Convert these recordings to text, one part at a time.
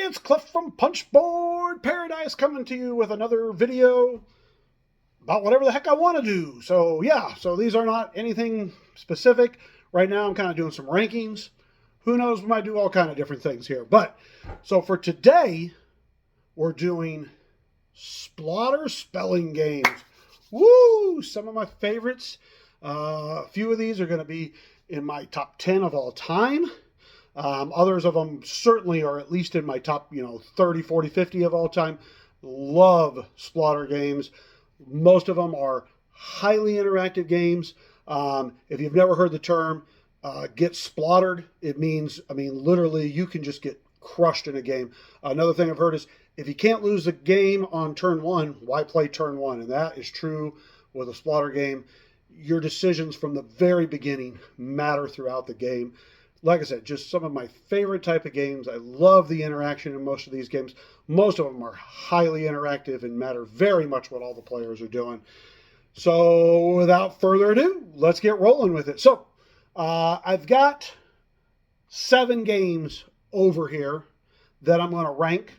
it's Clef from Punchboard Paradise coming to you with another video about whatever the heck I want to do. So yeah, so these are not anything specific. Right now I'm kind of doing some rankings. Who knows, we might do all kind of different things here. But, so for today, we're doing Splotter spelling games. Woo! Some of my favorites. A few of these are going to be in my top 10 of all time. Others of them certainly are at least in my top, 30, 40, 50 of all time. Love Splotter games. Most of them are highly interactive games. If you've never heard the term, get splottered, it means, literally you can just get crushed in a game. Another thing I've heard is if you can't lose the game on turn one, why play turn one? And that is true with a Splotter game. Your decisions from the very beginning matter throughout the game. Like I said, just some of my favorite type of games. I love the interaction in most of these games. Most of them are highly interactive and matter very much what all the players are doing. So without further ado, let's get rolling with it. So I've got 7 games over here that I'm going to rank.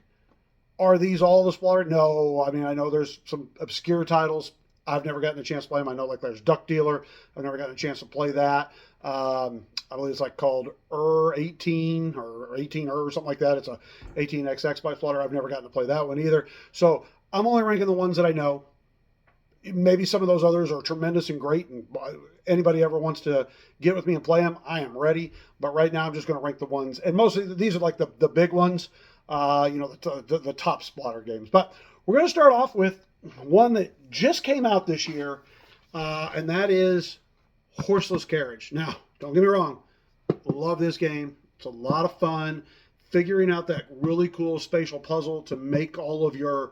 Are these all the Splotter? No. I know there's some obscure titles. I've never gotten a chance to play them. I know like there's Duck Dealer. I've never gotten a chance to play that. I believe it's like called 18 or 18 or something like that. It's a 18XX by Splotter. I've never gotten to play that one either. So I'm only ranking the ones that I know. Maybe some of those others are tremendous and great, and anybody ever wants to get with me and play them, I am ready. But right now I'm just going to rank the ones, and mostly these are like the big ones, the top Splotter games. But we're going to start off with one that just came out this year, and that is Horseless Carriage. Now, don't get me wrong, love this game. It's a lot of fun. Figuring out that really cool spatial puzzle to make all of your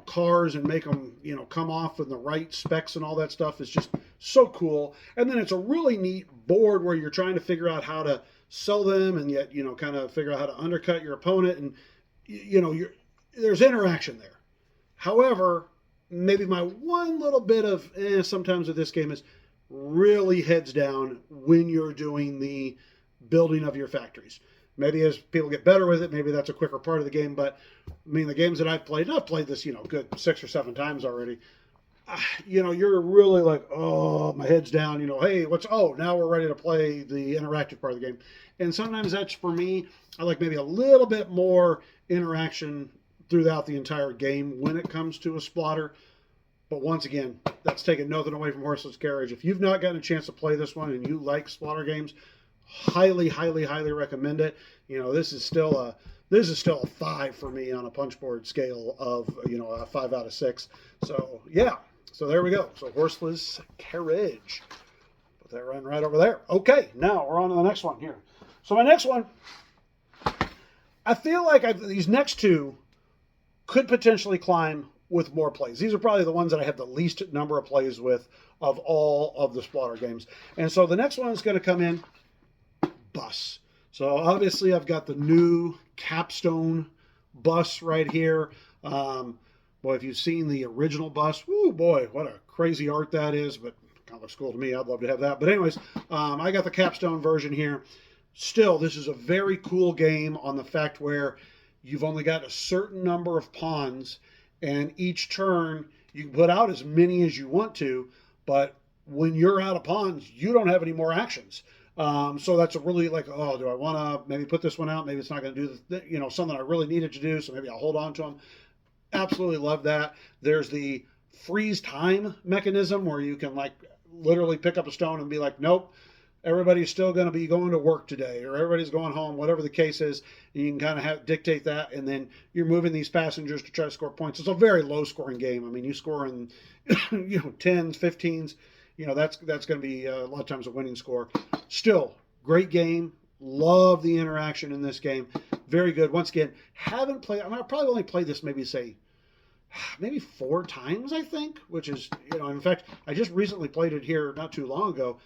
cars and make them, come off in the right specs and all that stuff is just so cool. And then it's a really neat board where you're trying to figure out how to sell them and yet, kind of figure out how to undercut your opponent. And, there's interaction there. However, maybe my one little bit of sometimes with this game is really heads down when you're doing the building of your factories. Maybe as people get better with it, maybe that's a quicker part of the game. But the games that I've played, and I've played this, good 6 or 7 times already. You're really like, oh, my head's down. Hey, now we're ready to play the interactive part of the game. And sometimes that's for me. I like maybe a little bit more interaction throughout the entire game when it comes to a Splotter. But once again, that's taking nothing away from Horseless Carriage. If you've not gotten a chance to play this one and you like Splotter games, highly, highly, highly recommend it. This is still a 5 for me on a Punchboard scale of a 5 out of 6. So yeah, so there we go. So Horseless Carriage, put that right over there. Okay, now we're on to the next one here. So my next one, I feel like these next 2 could potentially climb with more plays. These are probably the ones that I have the least number of plays with of all of the Splotter games. And so the next one is going to come in, Bus. So obviously I've got the new capstone bus right here. Boy, if you've seen the original bus, whoo boy, what a crazy art that is, but kind of looks cool to me. I'd love to have that. But anyways, I got the capstone version here. Still, this is a very cool game on the fact where you've only got a certain number of pawns, and each turn you can put out as many as you want to, but when you're out of pawns, you don't have any more actions. So that's a really like, oh, do I want to maybe put this one out? Maybe it's not going to do the, something I really needed to do, so maybe I'll hold on to them. Absolutely love that. There's the freeze time mechanism where you can like literally pick up a stone and be like, nope, everybody's still going to be going to work today, or everybody's going home, whatever the case is. You can kind of dictate that, and then you're moving these passengers to try to score points. It's a very low-scoring game. You score in 10s, 15s. That's going to be a lot of times a winning score. Still, great game. Love the interaction in this game. Very good. Once again, haven't played. I've probably only played this maybe 4 times, I think, which is, in fact, I just recently played it here not too long ago.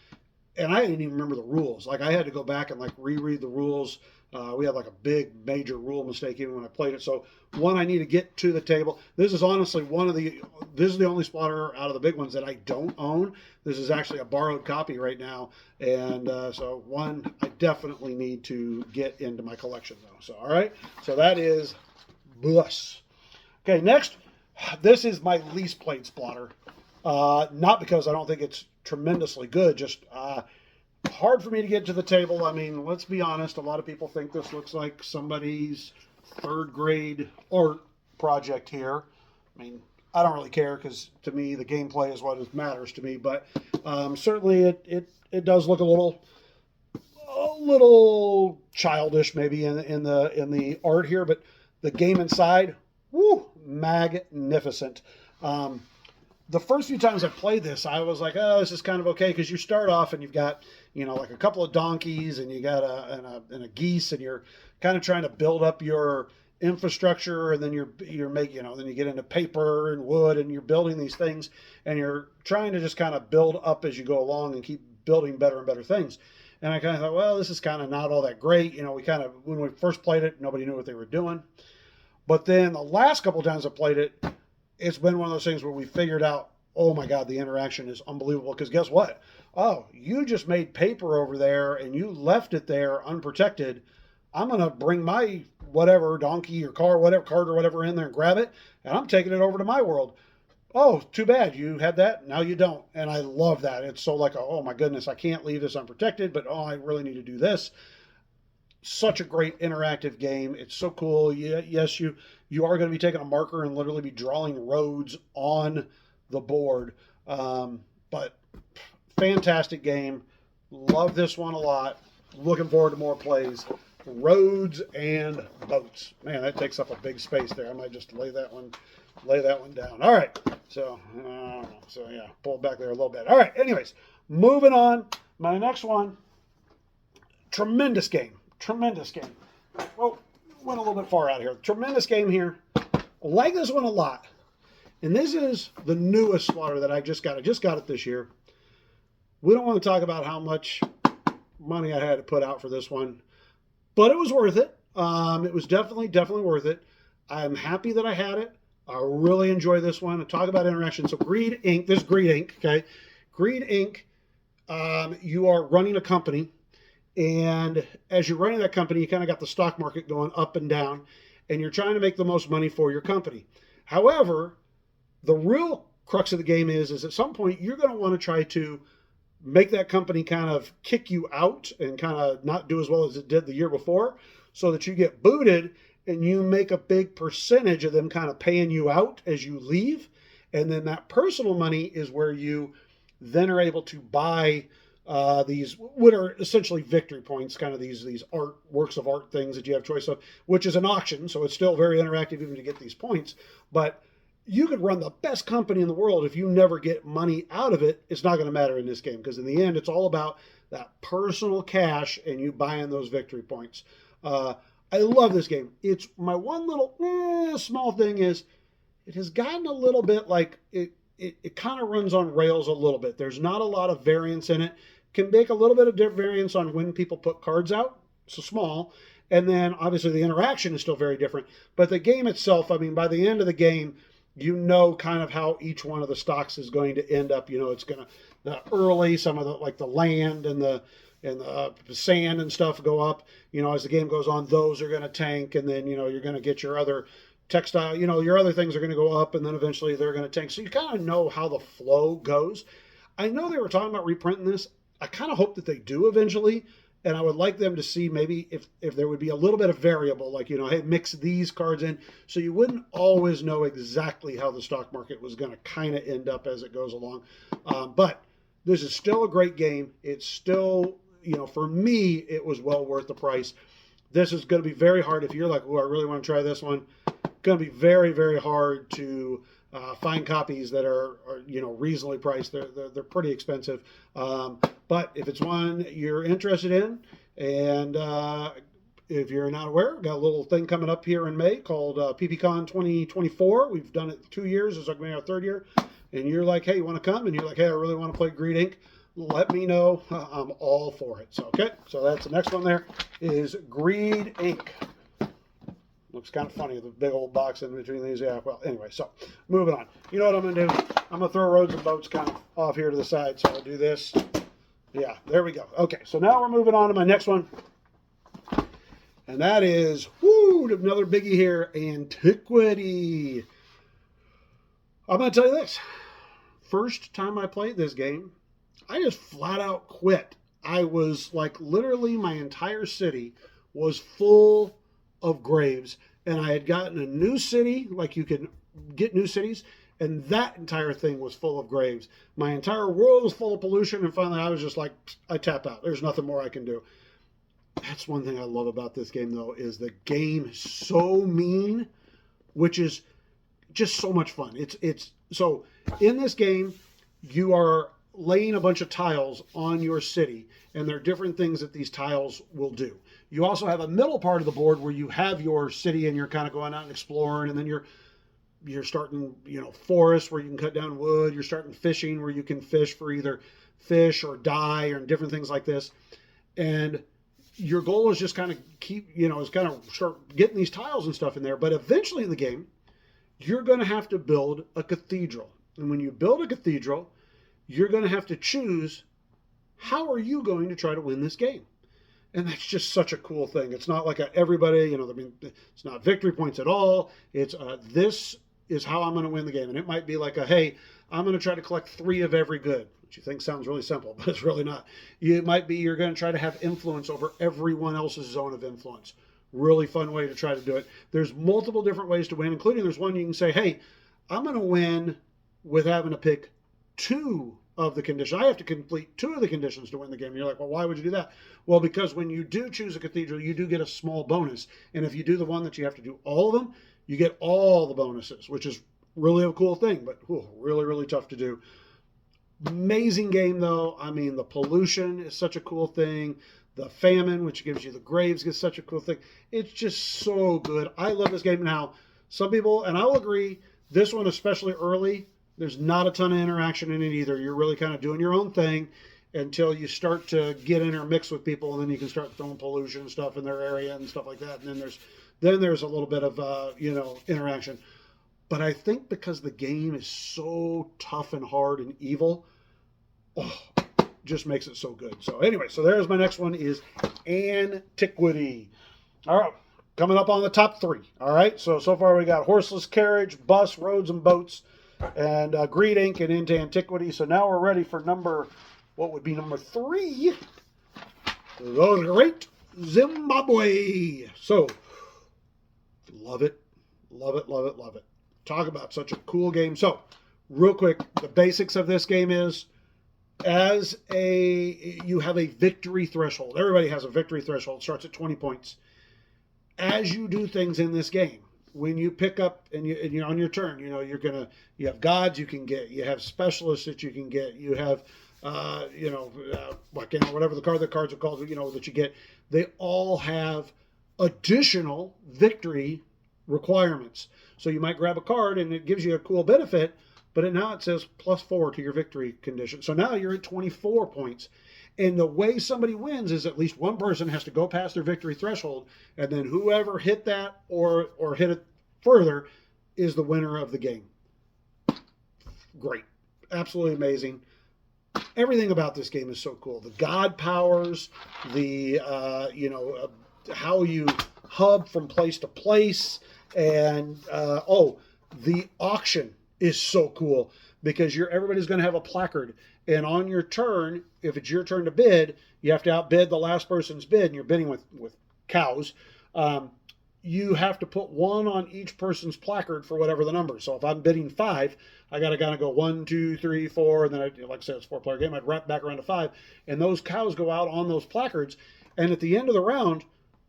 and I didn't even remember the rules. Like I had to go back and like reread the rules. We had like a big major rule mistake even when I played it. So one, I need to get to the table. This is honestly this is the only Splotter out of the big ones that I don't own. This is actually a borrowed copy right now. And so one, I definitely need to get into my collection though. So, all right. So that is Bus. Okay. Next, this is my least played Splotter. Not because I don't think it's tremendously good, just hard for me to get to the table. I mean, let's be honest, a lot of people think this looks like somebody's third grade art project here. I mean, I don't really care because to me the gameplay is what matters to me, but certainly it does look a little childish maybe in the art here, but the game inside, woo, magnificent. The first few times I played this, I was like, oh, this is kind of okay, because you start off and you've got, like a couple of donkeys and you got a geese, and you're kind of trying to build up your infrastructure, and then you're making, then you get into paper and wood, and you're building these things, and you're trying to just kind of build up as you go along and keep building better and better things. And I kind of thought, well, this is kind of not all that great. When we first played it, nobody knew what they were doing. But then the last couple of times I played it, it's been one of those things where we figured out, oh my God, the interaction is unbelievable. Because guess what? Oh, you just made paper over there and you left it there unprotected. I'm going to bring my whatever, donkey or car, whatever, cart or whatever in there and grab it, and I'm taking it over to my world. Oh, too bad. You had that. Now you don't. And I love that. It's so like, oh my goodness, I can't leave this unprotected, but oh, I really need to do this. Such a great interactive game. It's so cool. Yes, you are going to be taking a marker and literally be drawing roads on the board. But fantastic game. Love this one a lot. Looking forward to more plays. Roads and boats. Man, that takes up a big space there. I might just lay that one down. All right. So yeah, pull it back there a little bit. All right. Anyways, moving on. My next one. Tremendous game. Well, went a little bit far out here. Tremendous game here. I like this one a lot. And this is the newest Splotter that I just got. I just got it this year. We don't want to talk about how much money I had to put out for this one, but it was worth it. It was definitely worth it. I'm happy that I had it. I really enjoy this one. Talk about interaction. So Greed Inc. This is Greed Inc. Okay, Greed Inc. You are running a company. And as you're running that company, you kind of got the stock market going up and down, and you're trying to make the most money for your company. However, the real crux of the game is at some point you're going to want to try to make that company kind of kick you out and kind of not do as well as it did the year before, so that you get booted and you make a big percentage of them kind of paying you out as you leave. And then that personal money is where you then are able to buy these, what are essentially victory points, kind of these works of art things that you have choice of, which is an auction, so it's still very interactive even to get these points. But you could run the best company in the world, if you never get money out of it, it's not going to matter in this game, because in the end, it's all about that personal cash and you buying those victory points. I love this game. It's my one little small thing is it has gotten a little bit like it kind of runs on rails a little bit. There's not a lot of variance in it. Can make a little bit of variance on when people put cards out, so small, and then obviously the interaction is still very different. But the game itself, I mean, by the end of the game, you know kind of how each one of the stocks is going to end up. It's going to early, some of the like the land and the sand and stuff go up. As the game goes on, those are going to tank, and then you're going to get your other textile. Your other things are going to go up, and then eventually they're going to tank. So you kind of know how the flow goes. I know they were talking about reprinting this. I kind of hope that they do eventually, and I would like them to see maybe if there would be a little bit of variable, like, hey, mix these cards in, so you wouldn't always know exactly how the stock market was going to kind of end up as it goes along. But this is still a great game. It's still, for me, it was well worth the price. This is going to be very hard if you're like, oh, I really want to try this one. It's going to be very, very hard to find copies that are reasonably priced. They're pretty expensive. But if it's one you're interested in, and if you're not aware, we've got a little thing coming up here in May called PPCon 2024. We've done it 2 years. It's like maybe our third year. And you're like, hey, you want to come? And you're like, hey, I really want to play Greed Inc. let me know. I'm all for it. So, okay, so that's the next one there is Greed Inc. Looks kind of funny, the big old box in between these. Yeah, well, anyway, so moving on. You know what I'm going to do? I'm going to throw Roads and Boats kind of off here to the side. So I'll do this. Yeah, there we go. Okay, so now we're moving on to my next one. And that is, woo, another biggie here, Antiquity. I'm going to tell you this. First time I played this game, I just flat out quit. I was like, literally my entire city was full of graves, and I had gotten a new city, like you can get new cities, and that entire thing was full of graves. My entire world was full of pollution, and finally I was just like, I tap out. There's nothing more I can do. That's one thing I love about this game, though, is the game is so mean, which is just so much fun. It's so in this game, you are laying a bunch of tiles on your city, and there are different things that these tiles will do. You also have a middle part of the board where you have your city and you're kind of going out and exploring, and then you're starting, forests where you can cut down wood. You're starting fishing where you can fish for either fish or dye or different things like this. And your goal is just kind of start getting these tiles and stuff in there. But eventually in the game, you're going to have to build a cathedral. And when you build a cathedral, you're going to have to choose, how are you going to try to win this game? And that's just such a cool thing. It's not like everybody, it's not victory points at all. It's this is how I'm going to win the game. And it might be like hey, I'm going to try to collect 3 of every good, which you think sounds really simple, but it's really not. It might be you're going to try to have influence over everyone else's zone of influence. Really fun way to try to do it. There's multiple different ways to win, including there's one you can say, hey, I'm going to win with having to pick 2 of the conditions. I have to complete 2 of the conditions to win the game. And you're like, well, why would you do that? Well, because when you do choose a cathedral, you do get a small bonus. And if you do the one that you have to do all of them, you get all the bonuses, which is really a cool thing, but really, really tough to do. Amazing game, though. I mean, the pollution is such a cool thing. The famine, which gives you the graves, is such a cool thing. It's just so good. I love this game. Now, some people, and I will agree, this one, especially early, there's not a ton of interaction in it either. You're really kind of doing your own thing until you start to get intermixed with people, and then you can start throwing pollution and stuff in their area and stuff like that. And then there's a little bit of interaction. But I think because the game is so tough and hard and evil, just makes it so good. So anyway, so there's my next one is Antiquity. All right, coming up on the top 3. All right, so far we got Horseless Carriage, Bus, Roads and Boats, and Greed Inc. and Into Antiquity. So now we're ready for what would be number 3, the Great Zimbabwe. So, love it, love it, love it, love it. Talk about such a cool game. So, real quick, the basics of this game is, you have a victory threshold. Everybody has a victory threshold. It starts at 20 points. As you do things in this game, when you pick up and you on your turn, you have gods you can get, you have specialists that you can get, you have whatever the cards are called, that you get. They all have additional victory requirements. So you might grab a card and it gives you a cool benefit, but now it says +4 to your victory condition. So now you're at 24 points. And the way somebody wins is at least one person has to go past their victory threshold, and then whoever hit that or hit it further is the winner of the game. Great. Absolutely amazing. Everything about this game is so cool. The god powers, how you hub from place to place, and the auction is so cool because everybody's going to have a placard. And on your turn, if it's your turn to bid, you have to outbid the last person's bid, and you're bidding with cows. You have to put 1 on each person's placard for whatever the number. So if I'm bidding 5, I got to kind of go 1, 2, 3, 4, and then like I said, it's a 4-player game. I'd wrap back around to 5, and those cows go out on those placards. And at the end of the round,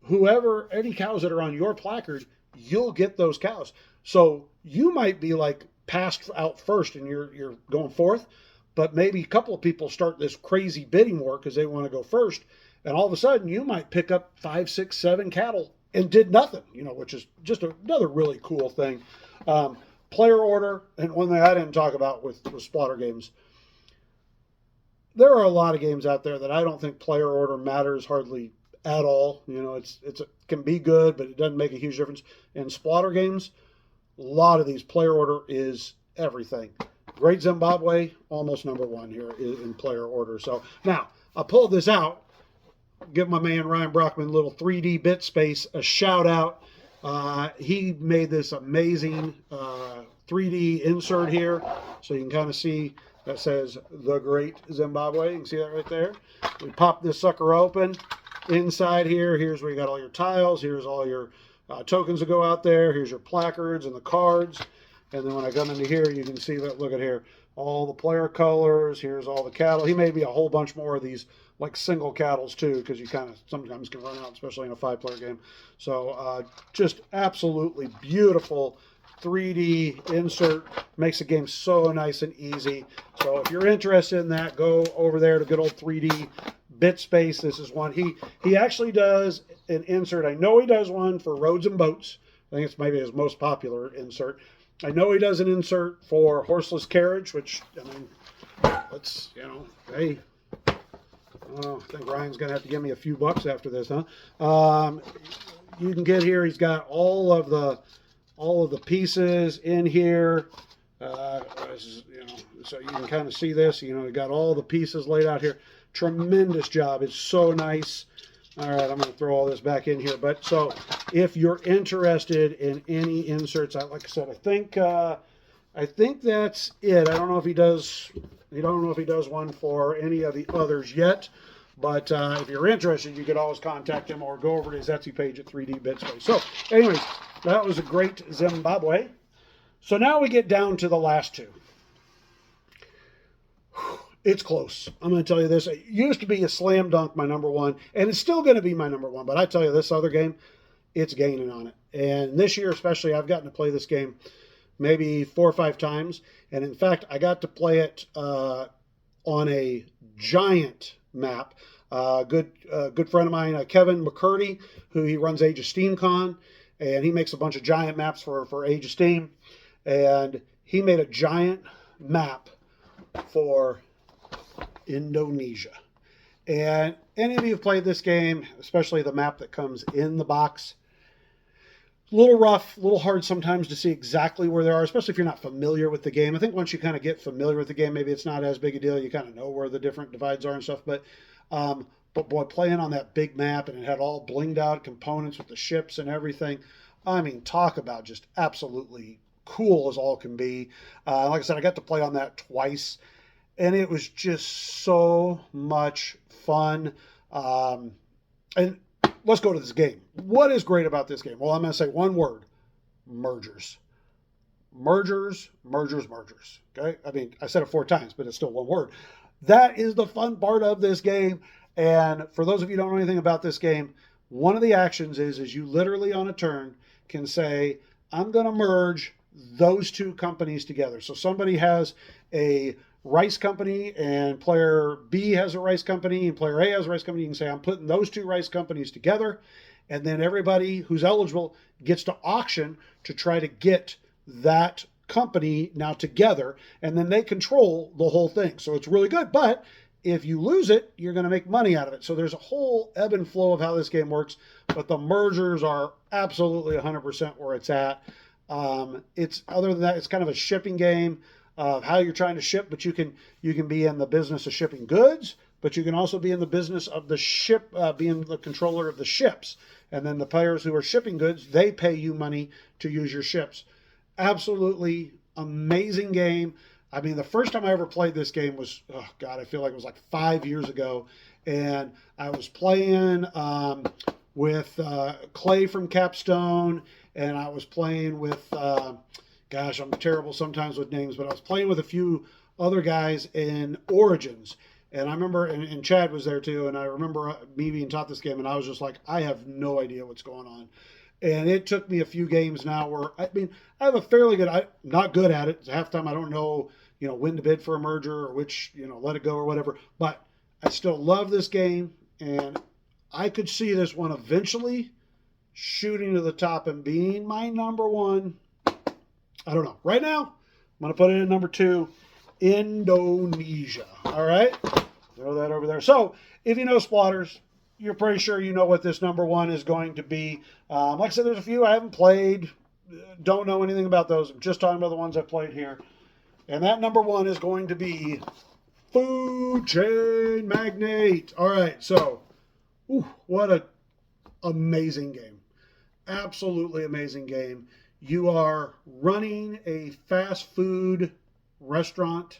any cows that are on your placard, you'll get those cows. So you might be like passed out first, and you're going fourth. But maybe a couple of people start this crazy bidding war because they want to go first. And all of a sudden, you might pick up 5, 6, 7 cattle and did nothing, which is just another really cool thing. Player order, and one thing I didn't talk about with Splotter games, there are a lot of games out there that I don't think player order matters hardly at all. You know, it can be good, but it doesn't make a huge difference. In Splotter games, a lot of these player order is everything. Great Zimbabwe, almost #1 here in player order. So now I pulled this out. Give my man Ryan Brockman, little 3D bit space, a shout out. He made this amazing 3D insert here, so you can kind of see that says the Great Zimbabwe. You can see that right there. We pop this sucker open. Inside here, here's where you got all your tiles. Here's all your tokens that go out there. Here's your placards and the cards. And then when I come into here, you can see that, look at here, all the player colors. Here's all the cattle. He made me a whole bunch more of these like single cattles too, because you kind of sometimes can run out, especially in a 5-player game. So just absolutely beautiful 3D insert. Makes the game so nice and easy. So if you're interested in that, go over there to good old 3D bit space. This is one. He actually does an insert. I know he does one for roads and boats. I think it's maybe his most popular insert. I know he does an insert for Horseless Carriage, which, I mean, let's, you know, hey, I think Ryan's going to have to give me a few bucks after this, huh? You can get here. He's got all of the pieces in here. You know, so you can kind of see this. You know, he got all the pieces laid out here. Tremendous job. It's so nice. All right, I'm going to throw all this back in here. But so if you're interested in any inserts, like I said, I think that's it. I don't know if he does. I don't know if he does one for any of the others yet. But if you're interested, you could always contact him or go over to his Etsy page at 3D Bitspace. So, anyways, that was a Great Zimbabwe. So now we get down to the last two. It's close. I'm going to tell you this. It used to be a slam dunk, my #1, and it's still going to be my #1. But I tell you, this other game, it's gaining on it. And this year especially, I've gotten to play this game maybe 4 or 5 times. And in fact, I got to play it on a giant map. Good friend of mine, Kevin McCurdy, who he runs Age of Steam Con, and he makes a bunch of giant maps for Age of Steam. And he made a giant map for Indonesia. And any of you have played this game, especially the map that comes in the box, a little rough, a little hard sometimes to see exactly where they are, especially if you're not familiar with the game. I think once you kind of get familiar with the game, maybe it's not as big a deal. You kind of know where the different divides are and stuff. But boy, playing on that big map, and it had all blinged out components with the ships and everything. I mean, talk about just absolutely cool as all can be. Like I said, I got to play on that twice, and it was just so much fun. And let's go to this game. What is great about this game? Well, I'm going to say one word: mergers. Mergers, mergers, mergers. Okay? I mean, I said it 4 times, but it's still one word. That is the fun part of this game. And for those of you who don't know anything about this game, one of the actions is you literally on a turn can say, I'm going to merge those 2 companies together. So somebody has a rice company and player B has a rice company and player A has a rice company. You can say, I'm putting those 2 rice companies together. And then everybody who's eligible gets to auction to try to get that company now together. And then they control the whole thing. So it's really good. But if you lose it, you're going to make money out of it. So there's a whole ebb and flow of how this game works. But the mergers are absolutely 100% where it's at. It's other than that, it's kind of a shipping game of how you're trying to ship, but you can be in the business of shipping goods, but you can also be in the business of the ship, being the controller of the ships. And then the players who are shipping goods, they pay you money to use your ships. Absolutely amazing game. I mean, the first time I ever played this game was, oh God, I feel like it was like 5 years ago. And I was playing with Clay from Capstone, and I was playing with, gosh, I'm terrible sometimes with names, but I was playing with a few other guys in Origins. And I remember, and Chad was there too, and I remember me being taught this game, and I was just like, I have no idea what's going on. And it took me a few games now where, I mean, I have a fairly good, I'm not good at it. Half the time I don't know, when to bid for a merger or which, let it go or whatever. But I still love this game, and I could see this one eventually shooting to the top and being my #1. I don't know. Right now, I'm going to put it in #2, Indonesia. All right? Throw that over there. So if you know Splotters, you're pretty sure you know what this number one is going to be. Like I said, there's a few I haven't played. Don't know anything about those. I'm just talking about the ones I've played here. And that number one is going to be Food Chain Magnate. All right, so what a amazing game. Absolutely amazing game. You are running a fast food restaurant,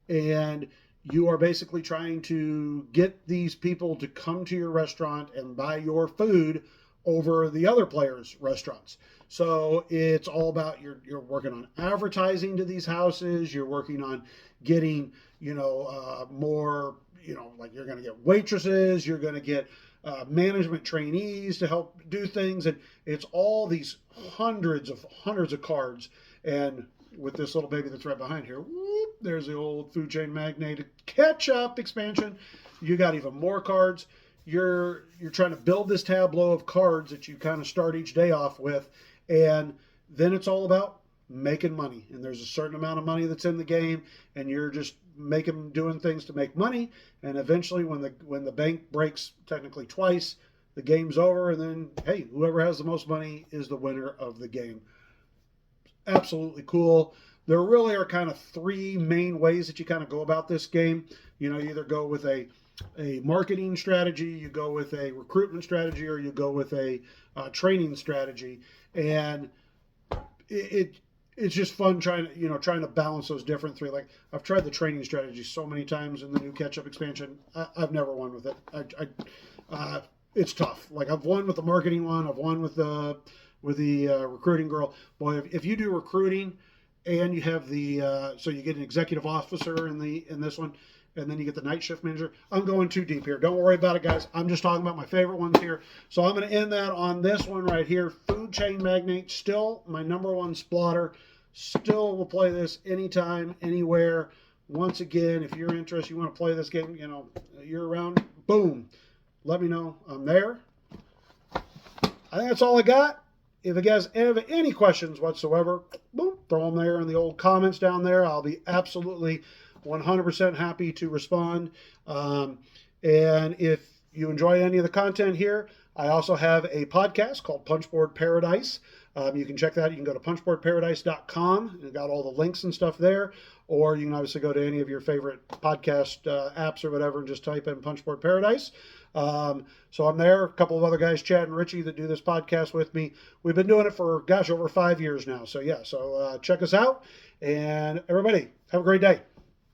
and you are basically trying to get these people to come to your restaurant and buy your food over the other players' restaurants. So it's all about you're working on advertising to these houses. You're working on getting more, like you're going to get waitresses. You're going to get management trainees to help do things, and it's all these hundreds of cards. And with this little baby that's right behind here, whoop, there's the old Food Chain Magnate catch-up expansion. You got even more cards. You're trying to build this tableau of cards that you kind of start each day off with, and then it's all about making money. And there's a certain amount of money that's in the game, and you're just doing things to make money. And eventually, when the bank breaks technically twice, the game's over, and then hey, whoever has the most money is the winner of the game. Absolutely cool. There really are kind of three main ways that you kind of go about this game. You either go with a marketing strategy, you go with a recruitment strategy, or you go with a training strategy. And it's just fun trying to balance those different three. Like, I've tried the training strategy so many times in the new catch-up expansion. I've never won with it. It's tough. Like, I've won with the marketing one. I've won with the recruiting girl. Boy, if you do recruiting and you have so you get an executive officer in this one, and then you get the night shift manager. I'm going too deep here. Don't worry about it, guys. I'm just talking about my favorite ones here. So I'm going to end that on this one right here. Food Chain Magnate, still my number one Splotter. Still will play this anytime, anywhere. Once again, if you're interested, you want to play this game, year round, boom, let me know. I'm there. I think that's all I got. If you guys have any questions whatsoever, boom, throw them there in the old comments down there. I'll be absolutely 100% happy to respond. And if you enjoy any of the content here, I also have a podcast called Punchboard Paradise. You can check that out. You can go to punchboardparadise.com and got all the links and stuff there. Or you can obviously go to any of your favorite podcast apps or whatever and just type in Punchboard Paradise. So I'm there. A couple of other guys, Chad and Richie, that do this podcast with me. We've been doing it for, over 5 years now. So yeah, check us out. And everybody, have a great day.